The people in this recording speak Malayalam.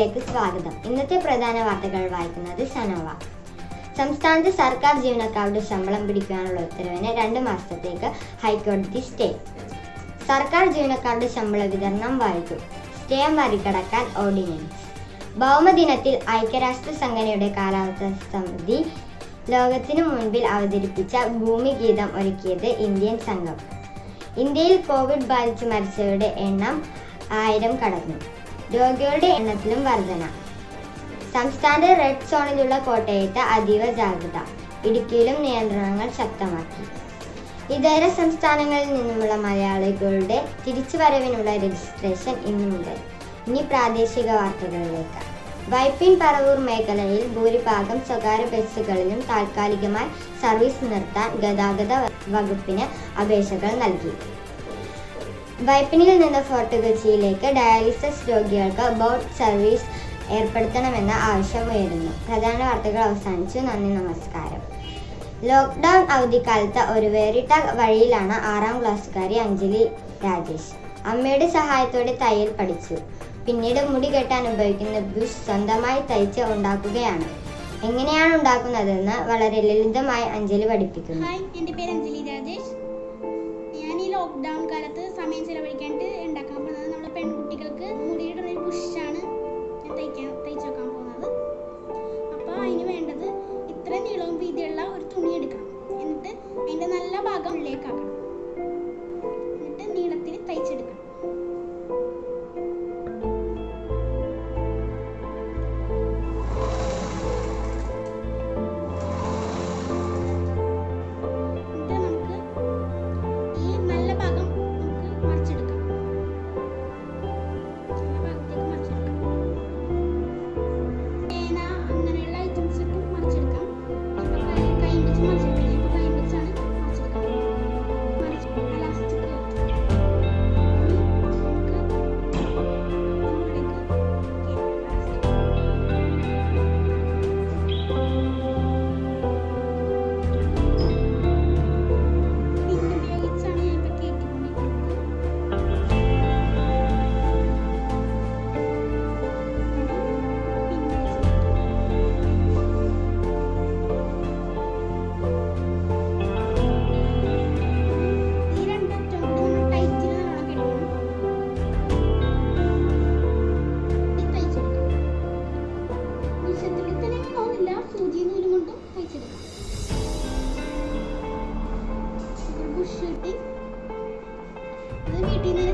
ന്യൂസിലേക്ക് സ്വാഗതം. ഇന്നത്തെ പ്രധാന വാർത്തകൾ വായിക്കുന്നത് സനോവ. സംസ്ഥാനത്ത് സർക്കാർ ജീവനക്കാരുടെ ശമ്പളം പിടിക്കാനുള്ള ഉത്തരവിന് 2 മാസത്തേക്ക് ഹൈക്കോടതി സ്റ്റേ. സർക്കാർ ജീവനക്കാരുടെ ശമ്പള വിതരണം വൈകും. സ്റ്റേ മറികടക്കാൻ ഓർഡിനൻസ്. ഭൗമദിനത്തിൽ ഐക്യരാഷ്ട്ര സംഘടനയുടെ കാലാവസ്ഥാ സമിതി ലോകത്തിനു മുൻപിൽ അവതരിപ്പിച്ച ഭൂമിഗീതം ഒരുക്കിയത് ഇന്ത്യൻ സംഘം. ഇന്ത്യയിൽ കോവിഡ് ബാധിച്ച് മരിച്ചവരുടെ എണ്ണം 1000 കടന്നു. രോഗികളുടെ എണ്ണത്തിലും വർധന. സംസ്ഥാനത്ത് റെഡ് സോണിലുള്ള കോട്ടയത്ത് അതീവ ജാഗ്രത. ഇടുക്കിയിലും നിയന്ത്രണങ്ങൾ ശക്തമാക്കി. ഇതര സംസ്ഥാനങ്ങളിൽ നിന്നുമുള്ള മലയാളികളുടെ തിരിച്ചുവരവിനുള്ള രജിസ്ട്രേഷൻ ഇന്നു മുതൽ. ഇനി പ്രാദേശിക വാർത്തകളിലേക്ക്. വൈപ്പിൻ പറവൂർ മേഖലയിൽ ഭൂരിഭാഗം സ്വകാര്യ ബസ്സുകളിലും താൽക്കാലികമായി സർവീസ് നിർത്താൻ ഗതാഗത വകുപ്പിന് അപേക്ഷകൾ നൽകി. വൈപ്പിനിൽ നിന്ന് ഫോർട്ട് കൊച്ചിയിലേക്ക് ഡയാലിസിസ് രോഗികൾക്ക് ബോട്ട് സർവീസ് ഏർപ്പെടുത്തണമെന്ന ആവശ്യമുയരുന്നു. പ്രധാന വാർത്തകൾ അവസാനിച്ചു. നന്ദി, നമസ്കാരം. ലോക്ക്ഡൗൺ അവധിക്കാലത്ത് ഒരു വേറിട്ട വഴിയിലാണ് 6ാം ക്ലാസ്സുകാരി അഞ്ജലി രാജേഷ്. അമ്മയുടെ സഹായത്തോടെ തയ്യൽ പഠിച്ചു. പിന്നീട് മുടി കെട്ടാൻ ഉപയോഗിക്കുന്ന ബുഷ് സ്വന്തമായി തയ്ച്ച് ഉണ്ടാക്കുകയാണ്. എങ്ങനെയാണ് ഉണ്ടാക്കുന്നതെന്ന് വളരെ ലളിതമായി അഞ്ജലി പഠിപ്പിക്കുന്നു. ഹായ്, എൻ്റെ പേര് അഞ്ജലി രാജേഷ്. ഞാൻ ഈ ലോക്ക്ഡൗൺ കാലത്ത് സമയം ചെലവഴിക്കാനായിട്ട് ഉണ്ടാക്കാൻ പോകുന്നത് നമ്മുടെ പെൺകുട്ടികൾക്ക് മുടിയുടെ ഒരു ബുഷാണ് ഞാൻ തയ്ച്ചു വെക്കാൻ പോകുന്നത്. അപ്പോൾ അതിന് വേണ്ടത് ഇത്ര നീളവും വീതിയുള്ള ഒരു തുണി എടുക്കണം. എന്നിട്ട് അതിൻ്റെ നല്ല ഭാഗം ഉള്ളിലേക്കാക്കണം. എന്നിട്ട് നീളത്തിൽ തയ്ച്ചെടുക്കണം. വീട്ടിൽ നിന്ന്